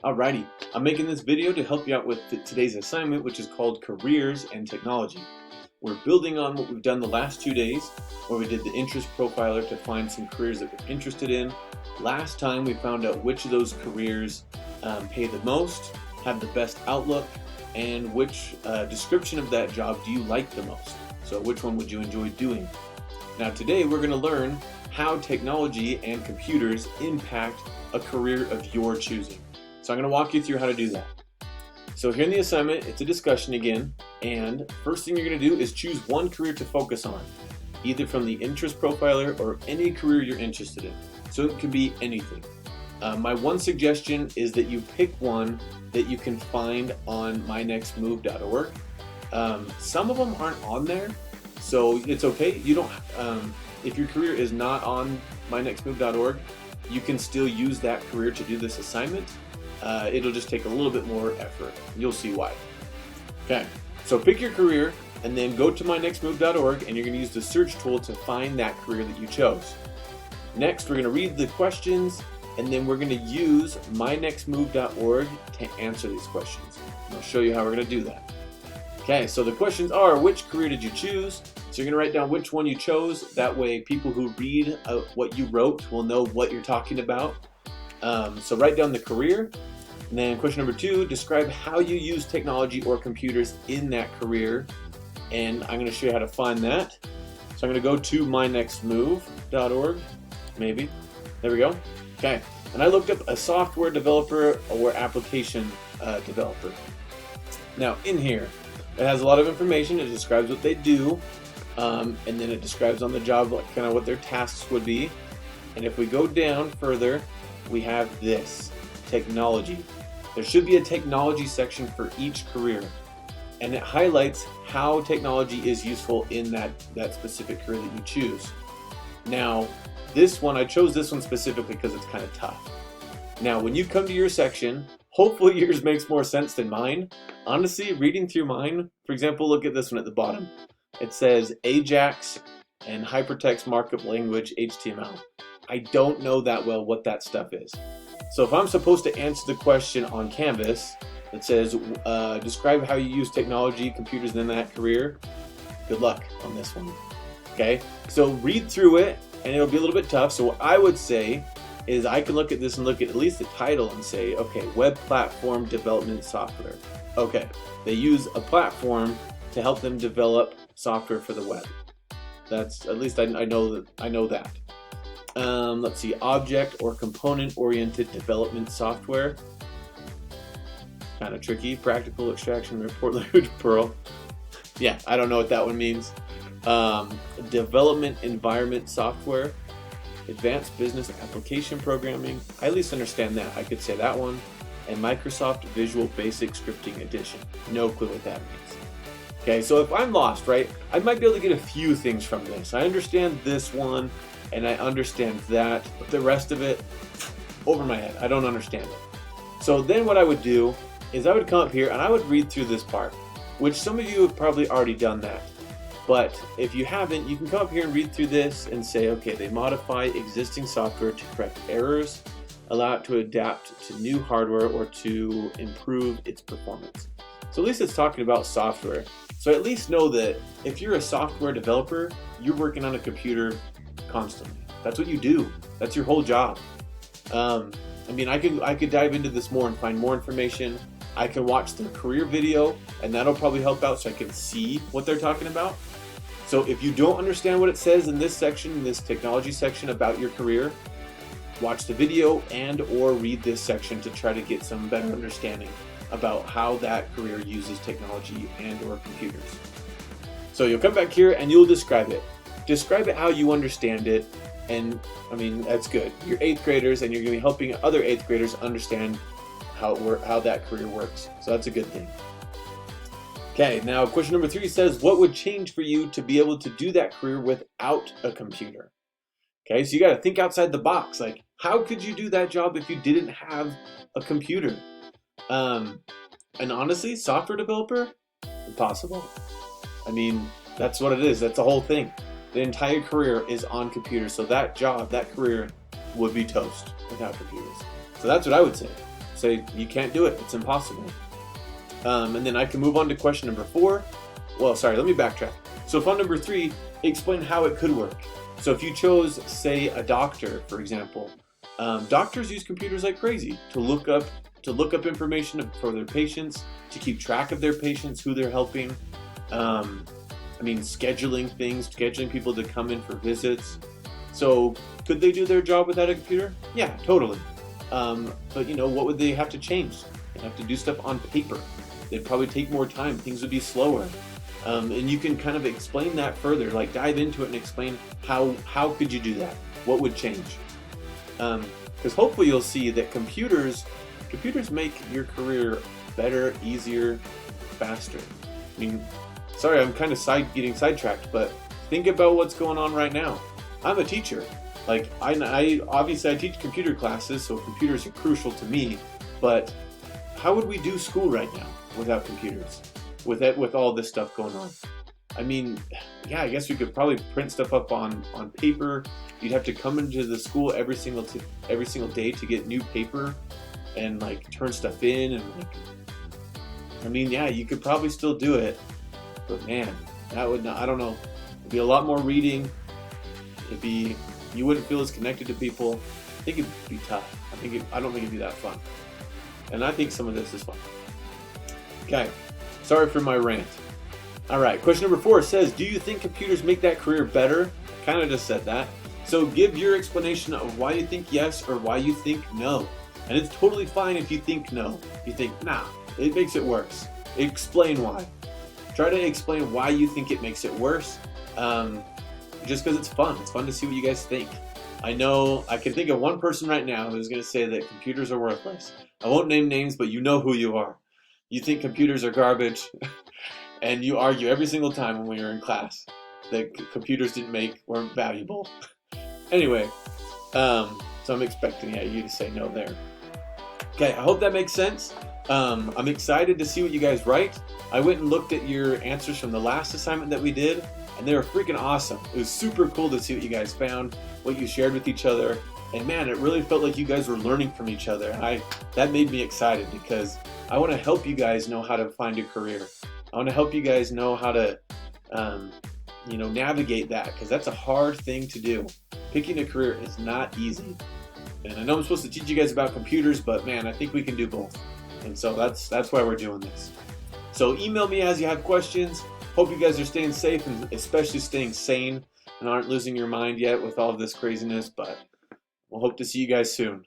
Alrighty, I'm making this video to help you out with today's assignment, which is called Careers and Technology. We're building on what we've done the last 2 days, where we did the interest profiler to find some careers that we're interested in. Last time we found out which of those careers pay the most, have the best outlook, and which description of that job do you like the most. So which one would you enjoy doing? Now today we're going to learn how technology and computers impact a career of your choosing. So I'm going to walk you through how to do that. So here in the assignment, it's a discussion again, and first thing you're going to do is choose one career to focus on, either from the interest profiler or any career you're interested in. So it can be anything. My one suggestion is that you pick one that you can find on mynextmove.org. Some of them aren't on there, so it's okay. You don't. If your career is not on mynextmove.org, you can still use that career to do this assignment. It'll just take a little bit more effort. You'll see why. Okay, so pick your career and then go to mynextmove.org and you're going to use the search tool to find that career that you chose. Next, we're going to read the questions and then we're going to use mynextmove.org to answer these questions. And I'll show you how we're going to do that. Okay, so the questions are, which career did you choose? So you're going to write down which one you chose. That way people who read what you wrote will know what you're talking about. So write down the career. And then question number 2, describe how you use technology or computers in that career. And I'm going to show you how to find that. So I'm going to go to mynextmove.org, maybe. There we go. Okay. And I looked up a software developer or application developer. Now in here, it has a lot of information. It describes what they do. And then it describes on the job like kind of what their tasks would be. And if we go down further, we have this, technology. There should be a technology section for each career, and it highlights how technology is useful in that specific career that you choose. Now, this one, I chose this one specifically because it's kind of tough. Now, when you come to your section, hopefully yours makes more sense than mine. Honestly, reading through mine, for example, look at this one at the bottom. It says Ajax and Hypertext Markup Language HTML. I don't know that well what that stuff is. So if I'm supposed to answer the question on Canvas that says, describe how you use technology, computers in that career, good luck on this one. Okay, so read through it and it'll be a little bit tough. So what I would say is I can look at this and look at least the title and say, okay, web platform development software. Okay, they use a platform to help them develop software for the web. That's, at least I know that. Let's see, object or component-oriented development software. Kind of tricky. Practical extraction, report language, Perl. Yeah, I don't know what that one means. Development environment software. Advanced business application programming. I at least understand that. I could say that one. And Microsoft Visual Basic Scripting Edition. No clue what that means. Okay, so if I'm lost, right, I might be able to get a few things from this. I understand this one. And I understand that, but the rest of it, over my head, I don't understand it. So then what I would do is I would come up here and I would read through this part, which some of you have probably already done that. But if you haven't, you can come up here and read through this and say, okay, they modify existing software to correct errors, allow it to adapt to new hardware, or to improve its performance. So at least it's talking about software. So at least know that if you're a software developer, you're working on a computer constantly. That's what you do. That's your whole job. I mean, I could dive into this more and find more information. I can watch the career video, and that'll probably help out so I can see what they're talking about. So if you don't understand what it says in this section, in this technology section about your career, watch the video and or read this section to try to get some better understanding about how that career uses technology and or computers. So you'll come back here and you'll describe it. Describe it how you understand it, and I mean, that's good. You're 8th graders and you're going to be helping other 8th graders understand how that career works. So that's a good thing. Okay, now question number 3 says, what would change for you to be able to do that career without a computer? Okay, so you got to think outside the box. Like, how could you do that job if you didn't have a computer? And honestly, software developer, impossible. I mean, that's what it is. That's the whole thing. The entire career is on computers, so that job, that career would be toast without computers. So that's what I would say. say you can't do it, it's impossible. And then I can move on to question number 4. Well, sorry, let me backtrack. So fun number 3, explain how it could work. So if you chose, say, a doctor, for example, doctors use computers like crazy to look up information for their patients, to keep track of their patients, who they're helping. Scheduling people to come in for visits. So could they do their job without a computer? Yeah, totally. But what would they have to change? They'd have to do stuff on paper. They'd probably take more time. Things would be slower. And you can kind of explain that further, like dive into it and explain how could you do that? What would change? Because hopefully you'll see that computers make your career better, easier, faster. I mean, sorry, I'm kind of getting sidetracked, but think about what's going on right now. I'm a teacher. Like, I obviously teach computer classes, so computers are crucial to me. But how would we do school right now without computers? With all this stuff going on? I mean, yeah, I guess we could probably print stuff up on paper. You'd have to come into the school every single day to get new paper and like turn stuff in and you could probably still do it, but man, that would not, I don't know, it'd be a lot more reading. You wouldn't feel as connected to people. I think it'd be tough. I don't think it'd be that fun. And I think some of this is fun. Okay, sorry for my rant. All right, question number 4 says, do you think computers make that career better? I kind of just said that. So give your explanation of why you think yes or why you think no. And it's totally fine if you think no. If you think, nah, it makes it worse. Explain why. Try to explain why you think it makes it worse. Just because it's fun. It's fun to see what you guys think. I know I can think of one person right now who's going to say that computers are worthless. I won't name names, but you know who you are. You think computers are garbage, and you argue every single time when we were in class that computers weren't valuable. Anyway, so I'm expecting you to say no there. Okay, I hope that makes sense. I'm excited to see what you guys write. I went and looked at your answers from the last assignment that we did, and they were freaking awesome. It was super cool to see what you guys found, what you shared with each other, and man, it really felt like you guys were learning from each other. And that made me excited because I want to help you guys know how to find a career. I want to help you guys know how to, navigate that, because that's a hard thing to do. Picking a career is not easy. And I know I'm supposed to teach you guys about computers, but man, I think we can do both. And so that's why we're doing this. So email me as you have questions. Hope you guys are staying safe and especially staying sane and aren't losing your mind yet with all of this craziness, but we'll hope to see you guys soon.